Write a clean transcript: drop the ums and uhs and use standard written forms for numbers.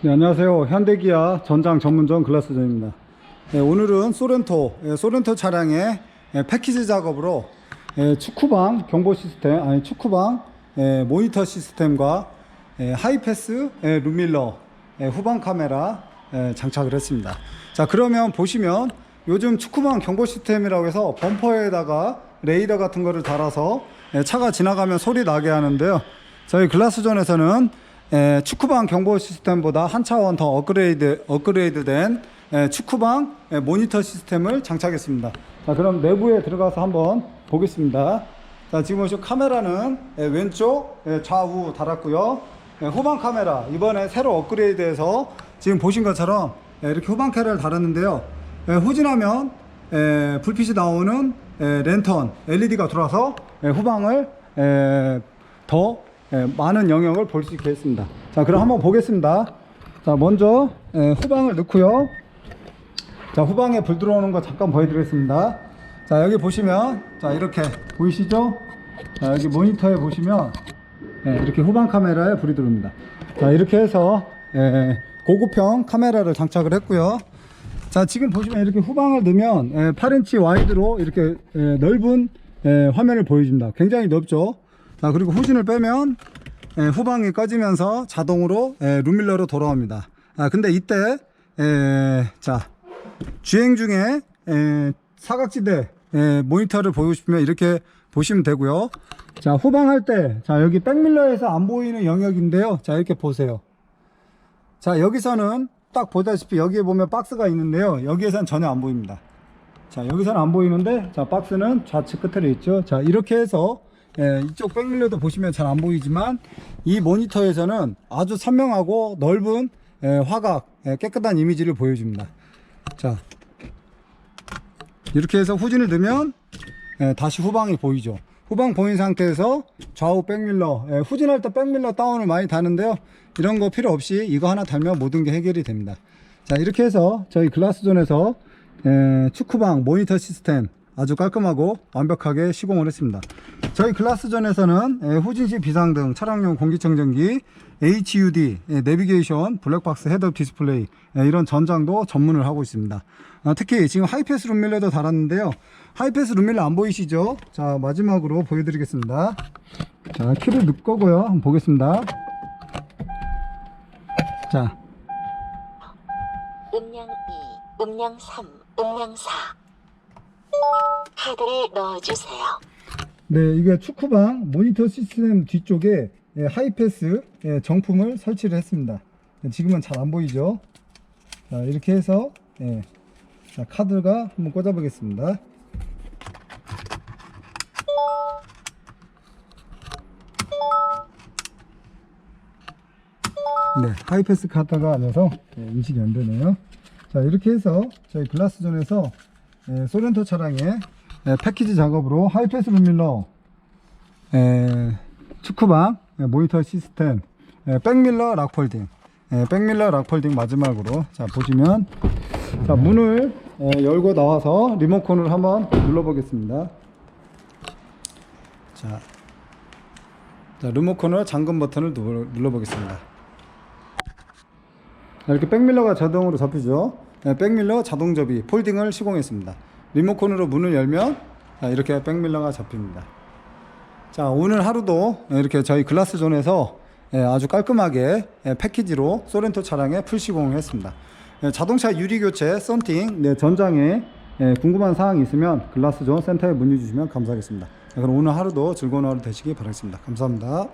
네, 안녕하세요. 현대기아 전장 전문점 글라스존입니다. 네, 오늘은 소렌토 차량의 패키지 작업으로 축구방 경보 시스템, 축구방 모니터 시스템과 하이패스 룸밀러 후방 카메라 장착을 했습니다. 자, 그러면 보시면 요즘 축구방 경보 시스템이라고 해서 범퍼에다가 레이더 같은 거를 달아서 차가 지나가면 소리 나게 하는데요. 저희 글라스존에서는 축구방 경보 시스템보다 한 차원 더 업그레이드된 축구방 모니터 시스템을 장착했습니다. 자, 그럼 내부에 들어가서 한번 보겠습니다. 자, 지금 보시면 카메라는 왼쪽 좌우 달았고요. 후방 카메라 이번에 새로 업그레이드해서 지금 보신 것처럼 이렇게 후방 카메라를 달았는데요. 후진하면 불빛이 나오는 랜턴 LED가 들어와서 후방을 더 많은 영역을 볼 수 있게 했습니다. 자, 그럼 한번 보겠습니다. 자, 먼저 후방을 넣고요. 자, 후방에 불 들어오는 거 잠깐 보여드리겠습니다. 자, 여기 보시면 자, 이렇게 보이시죠? 자, 여기 모니터에 보시면 이렇게 후방 카메라에 불이 들어옵니다. 자, 이렇게 해서 고급형 카메라를 장착을 했고요. 자, 지금 보시면 이렇게 후방을 넣으면 8인치 와이드로 이렇게 넓은 화면을 보여줍니다. 굉장히 넓죠? 자, 그리고 후진을 빼면 후방이 꺼지면서 자동으로 룸밀러로 돌아옵니다. 근데 이때 자, 주행 중에 사각지대 모니터를 보고 싶으면 이렇게 보시면 되고요. 자, 후방할 때 자, 여기 백밀러에서 안 보이는 영역인데요. 자, 이렇게 보세요. 자, 여기서는 딱 보다시피 여기에 보면 박스가 있는데요. 여기에서는 전혀 안 보입니다. 자, 여기서는 안 보이는데 자, 박스는 좌측 끝에 있죠. 자, 이렇게 해서 이쪽 백밀러도 보시면 잘 안 보이지만 이 모니터에서는 아주 선명하고 넓은 화각 깨끗한 이미지를 보여줍니다. 자, 이렇게 해서 후진을 넣으면 다시 후방이 보이죠. 후방 보인 상태에서 좌우 백밀러 후진할 때 백밀러 다운을 많이 다는데요. 이런 거 필요 없이 이거 하나 달면 모든 게 해결이 됩니다. 자, 이렇게 해서 저희 글라스존에서 축구방 모니터 시스템 아주 깔끔하고 완벽하게 시공을 했습니다. 저희 글라스존에서는 후진시 비상등, 차량용 공기청정기, HUD, 내비게이션, 블랙박스 헤드업 디스플레이 이런 전장도 전문을 하고 있습니다. 특히 지금 하이패스 룸밀러도 달았는데요. 하이패스 룸밀러 안 보이시죠? 자, 마지막으로 보여드리겠습니다. 자, 키를 넣을 거고요. 한번 보겠습니다. 자, 음량 2, 음량 3, 음량 4 카드를 넣어주세요. 네, 이게 축구방 모니터 시스템 뒤쪽에 하이패스 정품을 설치를 했습니다. 지금은 잘 안 보이죠? 자, 이렇게 해서 자, 카드가 한번 꽂아 보겠습니다. 네, 하이패스 카드가 아니어서 인식이 안 되네요. 자, 이렇게 해서 저희 글라스존에서 소렌토 차량의 패키지 작업으로 하이패스 룸밀러, 축구방 모니터 시스템, 백밀러 락폴딩, 백밀러 락폴딩 마지막으로 자, 보시면 자, 문을 열고 나와서 리모컨을 한번 눌러 보겠습니다. 자, 리모컨을 잠금 버튼을 눌러 보겠습니다. 이렇게 백밀러가 자동으로 잡히죠. 백밀러 자동 접이 폴딩을 시공했습니다. 리모컨으로 문을 열면 이렇게 백밀러가 잡힙니다. 자, 오늘 하루도 이렇게 저희 글라스존에서 아주 깔끔하게 패키지로 소렌토 차량에 풀 시공을 했습니다. 자동차 유리 교체, 썬팅, 전장에 궁금한 사항이 있으면 글라스존 센터에 문의 주시면 감사하겠습니다. 그럼 오늘 하루도 즐거운 하루 되시기 바라겠습니다. 감사합니다.